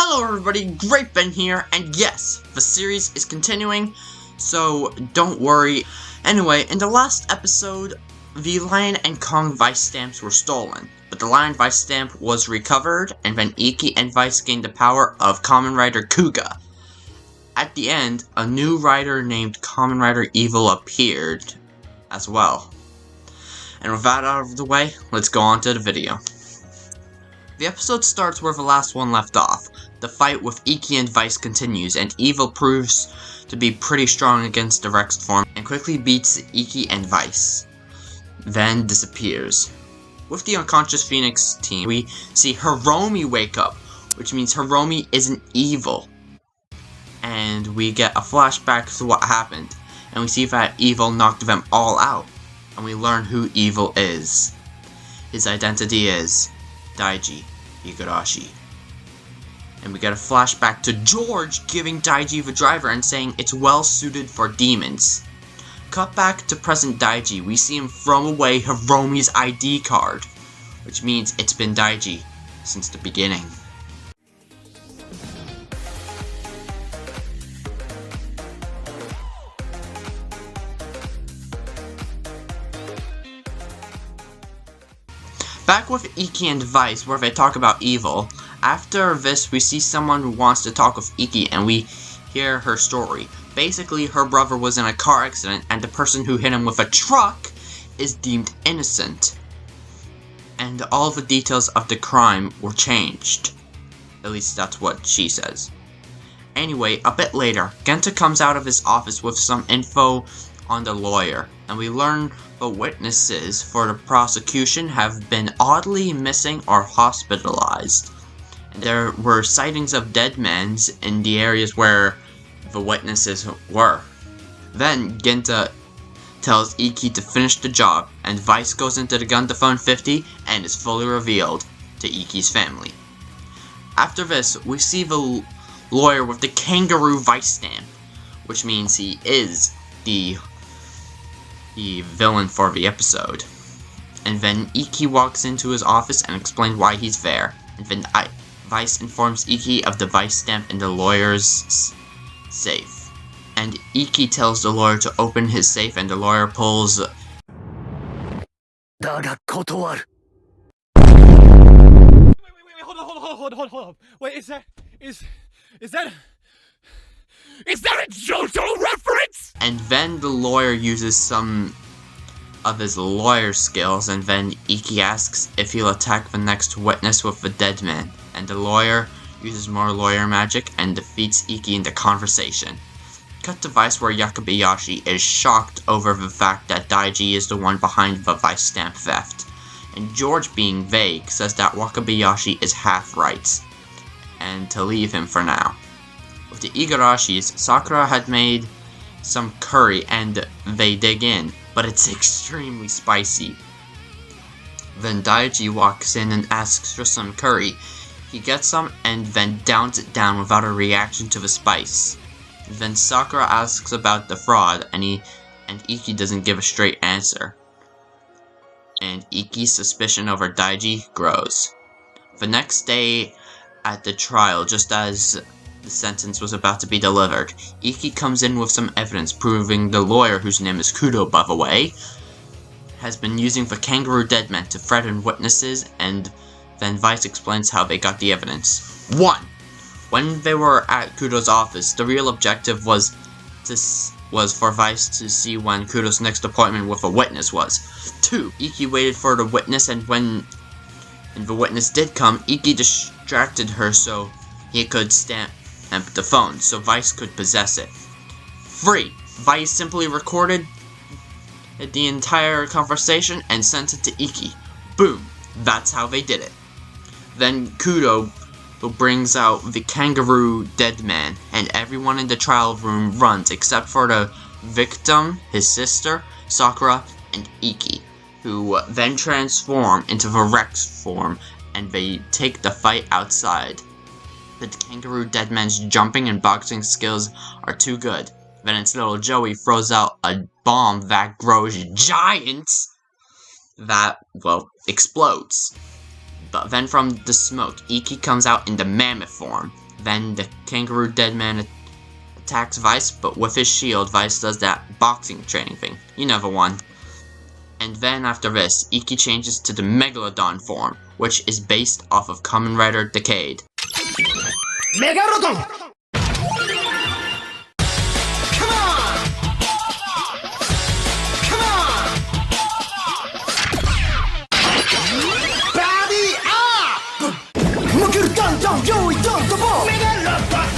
Hello everybody, Great Ben here, and yes, the series is continuing, so don't worry. Anyway, in the last episode, the Lion and Kong Vice stamps were stolen, but the Lion Vice stamp was recovered, and then Iki and Vice gained the power of Kamen Rider Kuga. At the end, a new rider named Kamen Rider Evil appeared as well. And with that out of the way, let's go on to the video. The episode starts where the last one left off. The fight with Iki and Vice continues, and Evil proves to be pretty strong against the Rex form and quickly beats Iki and Vice, then disappears. With the unconscious Phoenix team, we see Hiromi wake up, which means Hiromi isn't evil. And we get a flashback to what happened, and we see that Evil knocked them all out, and we learn who Evil is. His identity is Daiji Igarashi. And we get a flashback to George giving Daiji the driver and saying it's well suited for demons. Cut back to present Daiji, we see him throw away Hiromi's ID card, which means it's been Daiji since the beginning. Back with Iki and Vice, where they talk about Evil. After this, we see someone who wants to talk with Iki, and we hear her story. Basically, her brother was in a car accident, and the person who hit him with a truck is deemed innocent. And all the details of the crime were changed. At least that's what she says. Anyway, a bit later, Genta comes out of his office with some info on the lawyer, and we learn the witnesses for the prosecution have been oddly missing or hospitalized. There were sightings of dead men in the areas where the witnesses were. Then Genta tells Iki to finish the job, and Vice goes into the gun to phone 50 and is fully revealed to Iki's family. After this, we see the lawyer with the kangaroo Vice stamp, which means he is the villain for the episode. And then Iki walks into his office and explains why he's there. And then Vice informs Iki of the Vice stamp in the lawyer's safe. And Iki tells the lawyer to open his safe, and the lawyer pulls Wait, hold on. Wait, is that a JoJo reference? And then the lawyer uses some of his lawyer skills, and then Iki asks if he'll attack the next witness with the dead man. And the lawyer uses more lawyer magic and defeats Iki in the conversation. Cut to Vice where Wakabayashi is shocked over the fact that Daiji is the one behind the Vice stamp theft. And George, being vague, says that Wakabayashi is half right, and to leave him for now. With the Igarashis, Sakura had made some curry and they dig in, but it's extremely spicy. Then Daiji walks in and asks for some curry. He gets some and then downs it down without a reaction to the spice. Then Sakura asks about the fraud, and Iki doesn't give a straight answer. And Iki's suspicion over Daiji grows. The next day at the trial, just as the sentence was about to be delivered, Iki comes in with some evidence proving the lawyer, whose name is Kudo by the way, has been using the kangaroo deadman to threaten witnesses, and then Vice explains how they got the evidence. 1. When they were at Kudo's office, the real objective was for Vice to see when Kudo's next appointment with a witness was. 2. Iki waited for the witness, and when the witness did come, Iki distracted her so he could stamp the phone, so Vice could possess it. 3. Vice simply recorded the entire conversation and sent it to Iki. Boom. That's how they did it. Then Kudo brings out the kangaroo dead man, and everyone in the trial room runs except for the victim, his sister, Sakura, and Iki, who then transform into the Rex form, and they take the fight outside. The kangaroo deadman's jumping and boxing skills are too good. Then its little Joey throws out a bomb that grows giants that, well, explodes. But then from the smoke, Iki comes out in the mammoth form. Then the Kangaroo Deadman attacks Vice, but with his shield, Vice does that boxing training thing. You never won. And then after this, Iki changes to the Megalodon form, which is based off of Kamen Rider Decade. Megalodon! Come on! Come on! Body up! Moguru, Dondon, Yoidon, Dobon! Megalodon!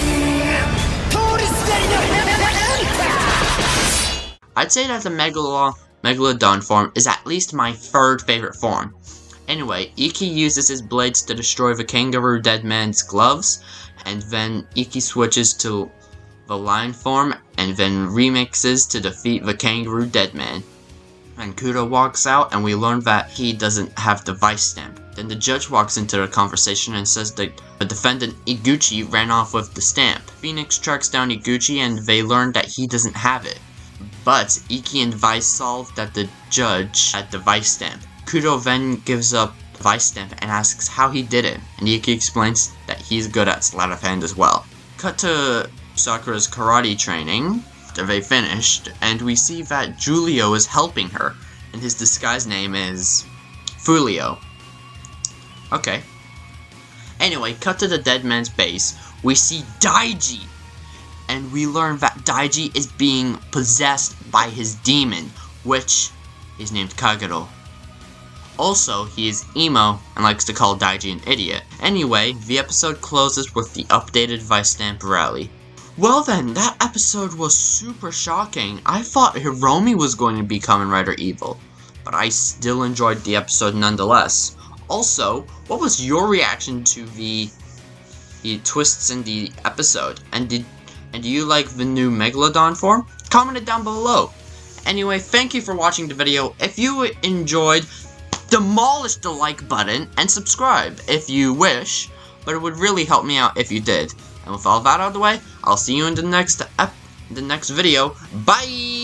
Torisugari! I'd say that the Megalodon form is at least my third favorite form. Anyway, Iki uses his blades to destroy the Kangaroo Deadman's gloves, and then Iki switches to the lion form, and then remixes to defeat the Kangaroo Deadman. And Kudo walks out, and we learn that he doesn't have the Vice stamp. Then the judge walks into the conversation and says that the defendant Iguchi ran off with the stamp. Phoenix tracks down Iguchi, and they learn that he doesn't have it. But Iki and Vice solve that the judge had the Vice stamp. Kudo then gives up the Vice stamp and asks how he did it, and Iki explains that he's good at sleight of hand as well. Cut to Sakura's karate training after they finished, and we see that Giulio is helping her, and his disguise name is Fulio. Okay. Anyway, cut to the dead man's base, we see Daiji, and we learn that Daiji is being possessed by his demon, which is named Kagero. Also, he is emo and likes to call Daiji an idiot. Anyway, the episode closes with the updated Vice Stamp rally. Well then, that episode was super shocking. I thought Hiromi was going to be Kamen Rider Evil, but I still enjoyed the episode nonetheless. Also, what was your reaction to the twists in the episode? And do you like the new Megalodon form? Comment it down below. Anyway, thank you for watching the video. If you enjoyed, demolish the like button and subscribe if you wish, but it would really help me out if you did. And with all that out of the way, I'll see you in the next video. Bye!